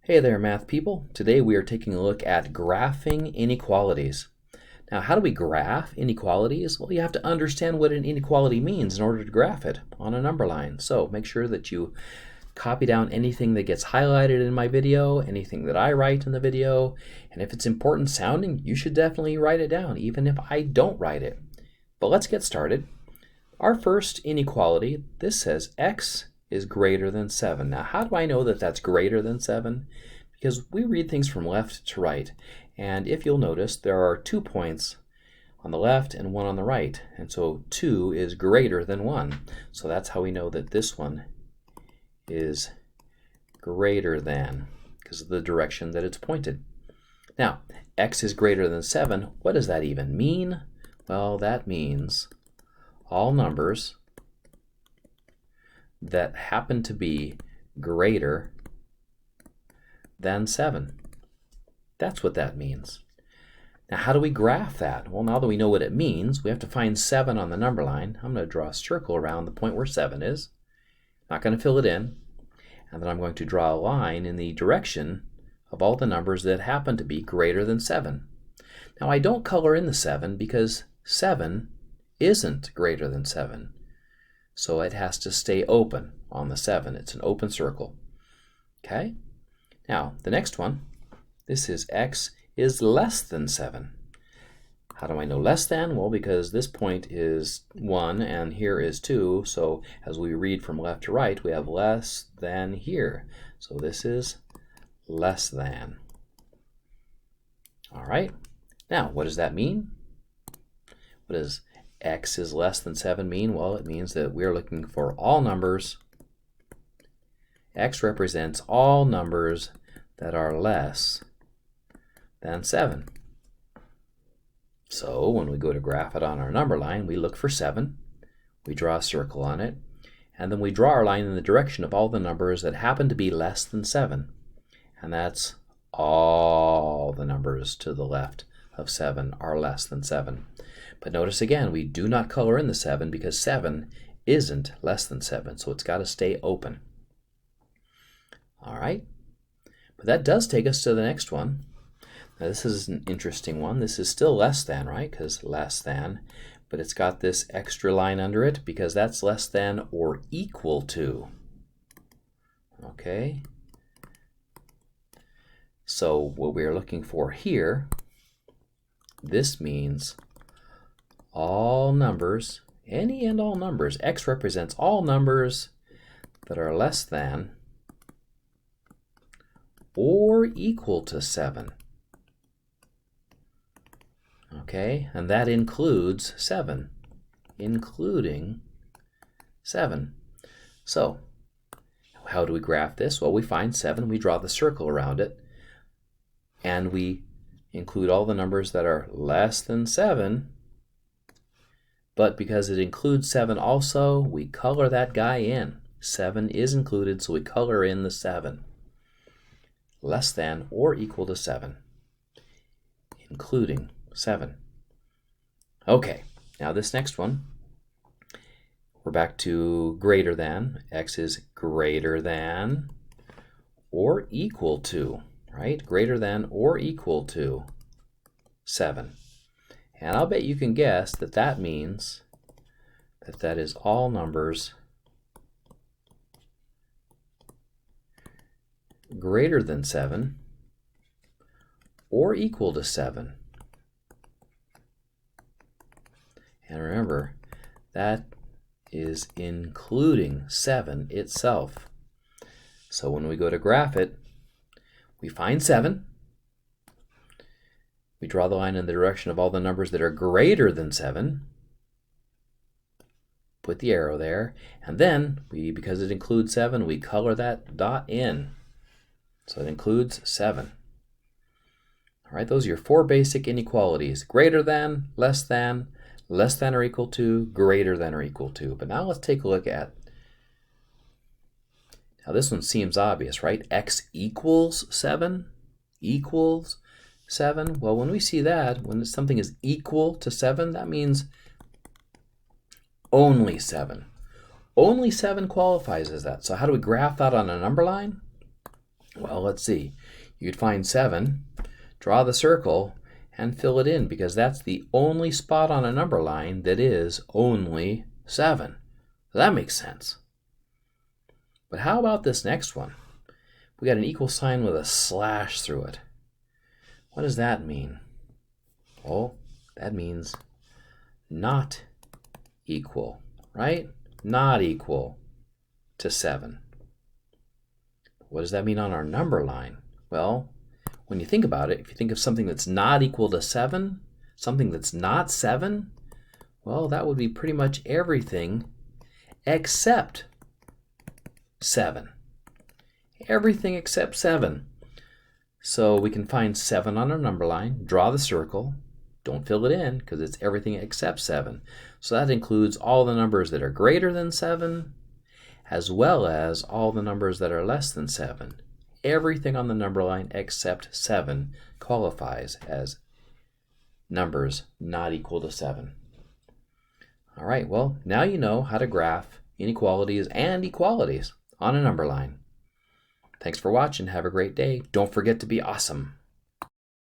Hey there, math people. Today we are taking a look at graphing inequalities. Now, how do we graph inequalities? Well, you have to understand what an inequality means in order to graph it on a number line. So make sure that you copy down anything that gets highlighted in my video, anything that I write in the video, and if it's important sounding, you should definitely write it down, even if I don't write it. But let's get started. Our first inequality, this says x is greater than 7. Now, how do I know that that's greater than 7? Because we read things from left to right, and if you'll notice, there are 2 points on the left and 1 on the right, and so 2 is greater than 1. So that's how we know that this one is greater than, because of the direction that it's pointed. Now, x is greater than 7. What does that even mean? Well, that means all numbers that happen to be greater than 7. That's what that means. Now, how do we graph that? Well, now that we know what it means, we have to find 7 on the number line. I'm going to draw a circle around the point where 7 is. Not going to fill it in. And then I'm going to draw a line in the direction of all the numbers that happen to be greater than 7. Now, I don't color in the 7 because 7 isn't greater than 7. So it has to stay open on the 7. It's an open circle. Okay? Now, the next one, this is x is less than 7. How do I know less than? Well, because this point is 1 and here is 2. So as we read from left to right, we have less than here. So this is less than. All right. Now, what does that mean? What does x is less than 7 mean? Well, it means that we're looking for all numbers. X represents all numbers that are less than 7. So when we go to graph it on our number line, we look for 7, we draw a circle on it, and then we draw our line in the direction of all the numbers that happen to be less than 7. And that's all the numbers to the left of 7 are less than 7. But notice again, we do not color in the 7 because 7 isn't less than 7, so it's got to stay open. All right, but that does take us to the next one. Now this is an interesting one. This is still less than, right? Because less than, but it's got this extra line under it because that's less than or equal to. Okay, so what we're looking for here, this means all numbers, any and all numbers. X represents all numbers that are less than or equal to 7. Okay, and that includes 7, including 7. So, how do we graph this? Well, we find 7, we draw the circle around it, and we include all the numbers that are less than 7. But because it includes 7 also, we color that guy in. 7 is included, so we color in the 7. Less than or equal to 7, including 7. Okay, now this next one, we're back to greater than. X is greater than or equal to, right? Greater than or equal to 7. And I'll bet you can guess that that means that that is all numbers greater than 7 or equal to 7. And remember, that is including 7 itself. So when we go to graph it, we find 7. We draw the line in the direction of all the numbers that are greater than 7. Put the arrow there. And then, because it includes 7, we color that dot in. So it includes 7. All right, those are your 4 basic inequalities. Greater than or equal to, greater than or equal to. But now let's take a look at, now this one seems obvious, right? X equals 7, equals 7. Well, when we see that, when something is equal to 7, that means only 7. Only 7 qualifies as that. So how do we graph that on a number line? Well, let's see. You could find 7, draw the circle, and fill it in because that's the only spot on a number line that is only 7. That makes sense. But how about this next one? We got an equal sign with a slash through it. What does that mean? Oh, that means not equal, right? Not equal to 7. What does that mean on our number line? Well, when you think about it, if you think of something that's not equal to 7, something that's not 7, well, that would be pretty much everything except 7. Everything except 7. So we can find 7 on our number line, draw the circle, don't fill it in because it's everything except 7. So that includes all the numbers that are greater than 7, as well as all the numbers that are less than 7. Everything on the number line except 7 qualifies as numbers not equal to 7. All right, well, now you know how to graph inequalities and equalities on a number line. Thanks for watching. Have a great day. Don't forget to be awesome.